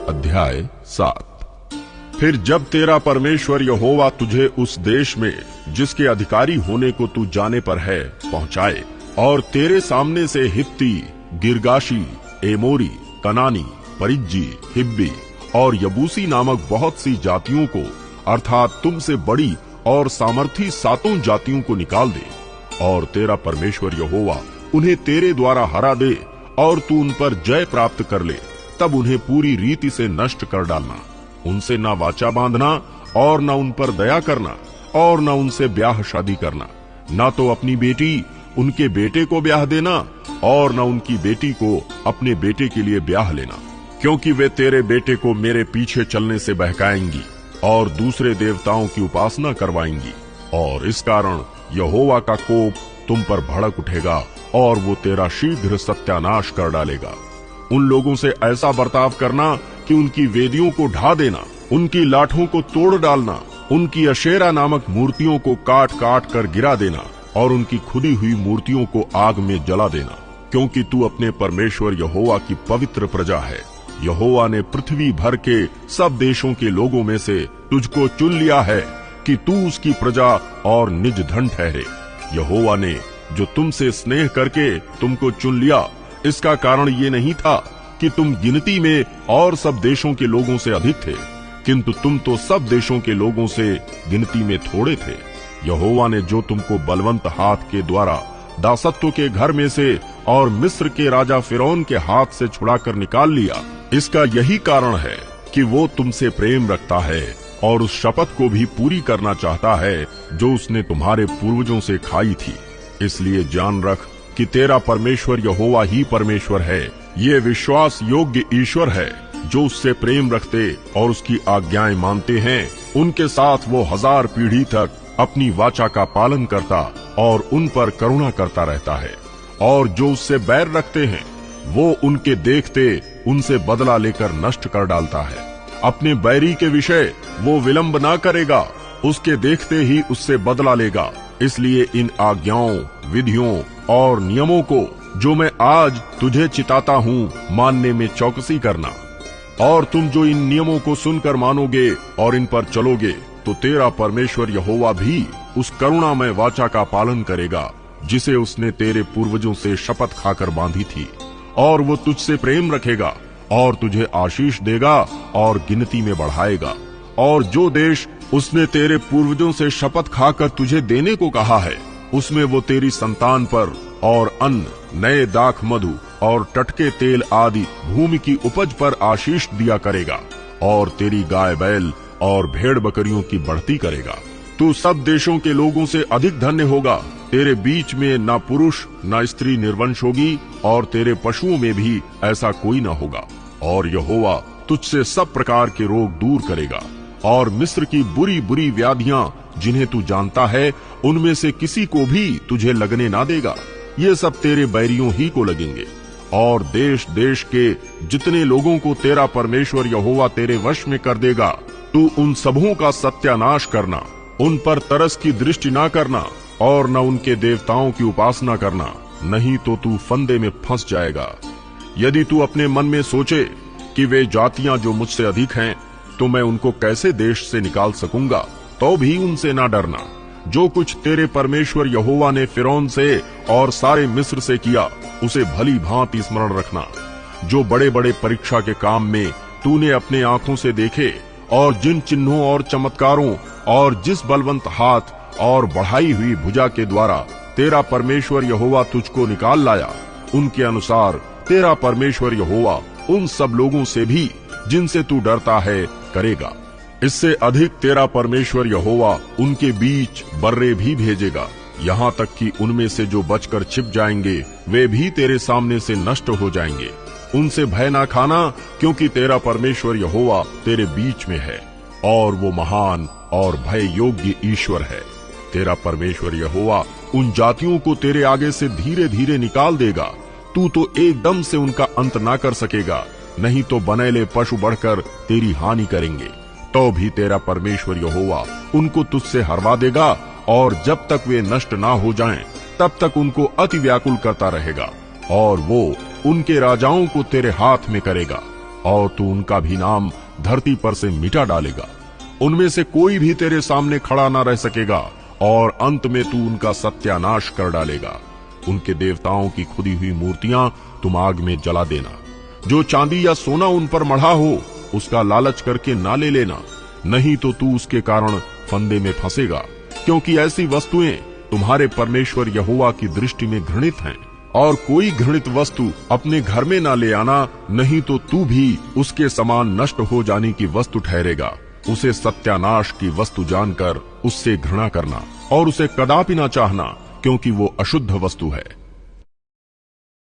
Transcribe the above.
अध्याय 7। फिर जब तेरा परमेश्वर यहोवा तुझे उस देश में जिसके अधिकारी होने को तू जाने पर है पहुंचाए, और तेरे सामने से हित्ती, गिरगाशी, एमोरी, कनानी, परिज्जी, हिब्बी और यबूसी नामक बहुत सी जातियों को, अर्थात तुमसे बड़ी और सामर्थी 7 जातियों को निकाल दे, और तेरा परमेश्वर यहोवा उन्हें तेरे द्वारा हरा दे, और तू उन पर जय प्राप्त कर ले, तब उन्हें पूरी रीति से नष्ट कर डालना। उनसे ना वाचा बांधना, और न उन पर दया करना, और न उनसे ब्याह शादी करना। ना तो अपनी बेटी उनके बेटे को ब्याह देना, और न उनकी बेटी को अपने बेटे के लिए ब्याह लेना, क्योंकि वे तेरे बेटे को मेरे पीछे चलने से बहकाएंगी और दूसरे देवताओं की उपासना करवाएंगी। और इस कारण यहोवा का कोप तुम पर भड़क उठेगा, और वो तेरा शीघ्र सत्यानाश कर डालेगा। उन लोगों से ऐसा बर्ताव करना कि उनकी वेदियों को ढा देना, उनकी लाठों को तोड़ डालना, उनकी अशेरा नामक मूर्तियों को काट काट कर गिरा देना, और उनकी खुदी हुई मूर्तियों को आग में जला देना, क्योंकि तू अपने परमेश्वर यहोवा की पवित्र प्रजा है। यहोवा ने पृथ्वी भर के सब देशों के लोगों में से तुझको चुन लिया है कि तू उसकी प्रजा और निज धन ठहरे। यहोवा ने जो तुमसे स्नेह करके तुमको चुन लिया, इसका कारण ये नहीं था कि तुम गिनती में और सब देशों के लोगों से अधिक थे, किंतु तुम तो सब देशों के लोगों से गिनती में थोड़े थे। यहोवा ने जो तुमको बलवंत हाथ के द्वारा दासत्व के घर में से और मिस्र के राजा फिरौन के हाथ से छुड़ाकर निकाल लिया, इसका यही कारण है कि वो तुमसे प्रेम रखता है, और उस शपथ को भी पूरी करना चाहता है जो उसने तुम्हारे पूर्वजों से खाई थी। इसलिए जान रख कि तेरा परमेश्वर यहोवा ही परमेश्वर है। ये विश्वास योग्य ईश्वर है, जो उससे प्रेम रखते और उसकी आज्ञाएं मानते हैं, उनके साथ वो 1000 पीढ़ी तक अपनी वाचा का पालन करता और उन पर करुणा करता रहता है। और जो उससे बैर रखते हैं, वो उनके देखते उनसे बदला लेकर नष्ट कर डालता है। अपने बैरी के विषय वो विलंब ना करेगा, उसके देखते ही उससे बदला लेगा। इसलिए इन आज्ञाओं, विधियों और नियमों को जो मैं आज तुझे चिताता हूँ, मानने में चौकसी करना। और तुम जो इन नियमों को सुनकर मानोगे और इन पर चलोगे, तो तेरा परमेश्वर यहोवा भी उस करुणामय वाचा का पालन करेगा, जिसे उसने तेरे पूर्वजों से शपथ खाकर बांधी थी। और वो तुझसे प्रेम रखेगा और तुझे आशीष देगा और गिनती में बढ़ाएगा। और जो देश उसने तेरे पूर्वजों से शपथ खाकर तुझे देने को कहा है, उसमें वो तेरी संतान पर और अन्न, नए दाख मधु और टटके तेल आदि भूमि की उपज पर आशीष दिया करेगा, और तेरी गाय बैल और भेड़ बकरियों की बढ़ती करेगा। तू सब देशों के लोगों से अधिक धन्य होगा। तेरे बीच में ना पुरुष ना स्त्री निर्वंश होगी, और तेरे पशुओं में भी ऐसा कोई न होगा। और यहोवा तुझसे सब प्रकार के रोग दूर करेगा, और मिस्र की बुरी बुरी व्याधियां जिन्हें तू जानता है, उनमें से किसी को भी तुझे लगने ना देगा। ये सब तेरे बैरियों ही को लगेंगे। और देश देश के जितने लोगों को तेरा परमेश्वर यहोवा तेरे वश में कर देगा, तू उन सबों का सत्यानाश करना, उन पर तरस की दृष्टि ना करना, और न उनके देवताओं की उपासना करना, नहीं तो तू फंदे में फंस जाएगा। यदि तू अपने मन में सोचे कि वे जातियां जो मुझसे अधिक हैं, तो मैं उनको कैसे देश से निकाल सकूंगा, तो भी उनसे ना डरना। जो कुछ तेरे परमेश्वर यहोवा ने फिरौन से और सारे मिस्र से किया, उसे भली भांति स्मरण रखना। जो बड़े बड़े परीक्षा के काम में तूने अपने आंखों से देखे, और जिन चिन्हों और चमत्कारों और जिस बलवंत हाथ और बढ़ाई हुई भुजा के द्वारा तेरा परमेश्वर यहोवा तुझको निकाल लाया, उनके अनुसार तेरा परमेश्वर यहोवा उन सब लोगों से भी जिनसे तू डरता है करेगा। इससे अधिक तेरा परमेश्वर यहोवा उनके बीच बर्रे भी भेजेगा, यहाँ तक कि उनमें से जो बचकर छिप जाएंगे, वे भी तेरे सामने से नष्ट हो जाएंगे। उनसे भय ना खाना, क्योंकि तेरा परमेश्वर यहोवा तेरे बीच में है, और वो महान और भय योग्य ईश्वर है। तेरा परमेश्वर यहोवा उन जातियों को तेरे आगे से धीरे धीरे निकाल देगा। तू तो एकदम से उनका अंत ना कर सकेगा, नहीं तो बनेले पशु बढ़कर तेरी हानि करेंगे। तो भी तेरा परमेश्वर यहोवा उनको तुझसे हरवा देगा, और जब तक वे नष्ट ना हो जाएं, तब तक उनको अति व्याकुल करता रहेगा, और वो उनके राजाओं को तेरे हाथ में करेगा। और तू उनका भी नाम धरती पर से मिटा डालेगा। उनमें से कोई भी तेरे सामने खड़ा ना रह सकेगा और अंत में तू उनका सत्यानाश कर डालेगा। उनके देवताओं की खुदी हुई मूर्तियां तुम आग में जला देना। जो चांदी या सोना उन पर मढ़ा हो उसका लालच करके ना ले लेना, नहीं तो तू उसके कारण फंदे में फंसेगा, क्योंकि ऐसी वस्तुएं तुम्हारे परमेश्वर यहोवा की दृष्टि में घृणित हैं। और कोई घृणित वस्तु अपने घर में ना ले आना, नहीं तो तू भी उसके समान नष्ट हो जाने की वस्तु ठहरेगा। उसे सत्यानाश की वस्तु जानकर उससे घृणा करना और उसे कदापि ना चाहना, क्योंकि वो अशुद्ध वस्तु है।